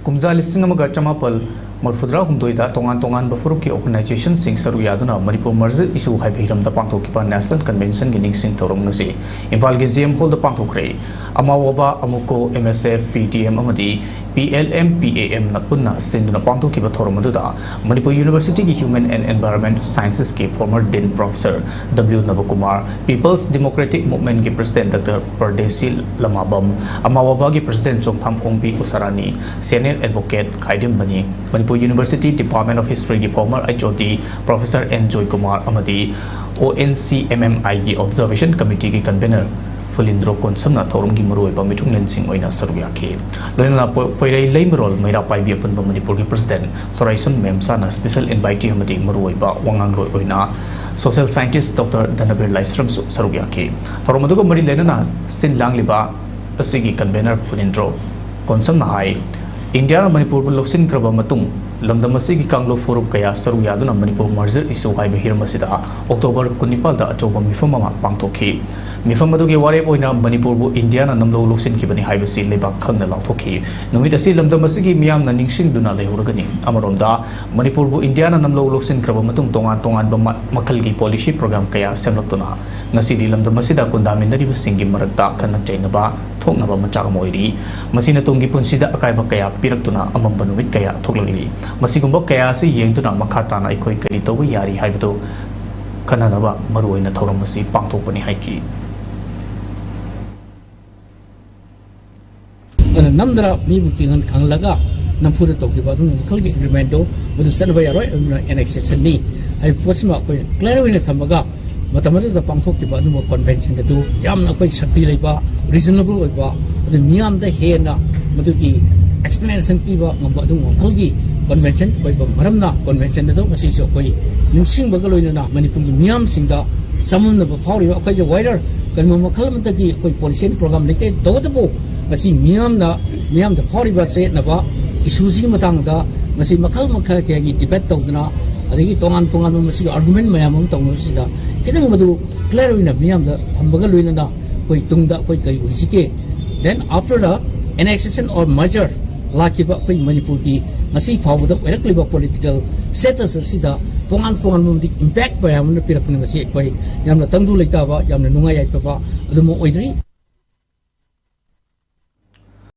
Kumza listing amaga chamapal Marfudra Humdoida Tongan Bafuruki organization sing Saruyaduna Manipur Merger Issue haiba heeramda pangthokhiba National Convention gining sing thorom ngasi Imphal gi G.M Hall da pangthokre Amawaba Amuko MSF PTM amadi PLM PAM napunna sinduna pangthokhiba thorom aduda Manipur University gi Human and Environment Sciences ki former Dean Professor W Navakumar People's Democratic Movement ki President Dr. Pardesi Lamabam Amawaba gi President Chongtham Ongbi Usarani Senior Advocate Khaidem Bani Manipur University Department of History ki former HOD Professor N. Joy Kumar amadi ONCMMI ki Observation Committee ki Convener Fulindro Konsamna Thorum ki Maroi ba Mithung Lensing oina saruyaki loina poirai leimerol meira paibi apan ba Manipur ki President Soraison Memsa na special invitee amadi Maroi ba wangang roi oina Social Scientist Dr. Danabir Laisram saruyaki thorum adugo mari lena na sin langliba asigi Convener Fulindro Konsamna hai India Manipur Loksin Kraba Matung Lamdamasi ki Kanglo Forum Kaya Saruyaduna Manipur Merger Issue haiba heeramasida October 19 da achoba mifam ama pangthokhi Mifam adugi warep oina Manipur bu India na namlo loksin kibani haiba si lebak khangna lathokhi numit asi lamdamasi ki miyam na ningsing duna lehuragani amaromda Manipur bu India na namlo loksin kraba matung tongan ba makhal gi policy program kaya semlaktuna ngasidi lamdamasida kundaminari ba singi maragta kanak jainaba thoknaba machak moiri masina tunggi punsida akaiba kaya piraktuna amamba numit kaya thoklagli masigumba kaya si yengtuna makhatana ikoi kari tobu yari haibdo kananaba maruoina thoram masi pangthokpani haiki namdra mi bukingan khanglaga namphura tokhiba du khalgi agreement do budu sanba yaroi annexation ni ai posima koi clear wina thamaga matamadu da pangthokhiba du convention da du yamna koi shakti leiba reasonable oiba adu miyam da hena madu ki explanation piba ngamba du khalgi convention oiba maramna convention da du masi so koi ningsing bagaloina na manipur ki miyam singda samun ba phawri koi je wider kanma makhal mata ki koi policy program lite dogdabo ngasi miyam da phawri ba se na ba issue ji matang da ngasi makhal ke gi debate tawdna adigi tongan masi argument mayam tawno sida kitang madu clear wina miyam da thambaga loina na koi tungda koi kai uisike then after the annexation or merger lakiba koi manipur ki ngasi phawda erakliba political status sida tongan mumdi impact ba yamna pirakna ngasi koi yamna tangdu leita ba yamna nungai ai pa ba adumo oidri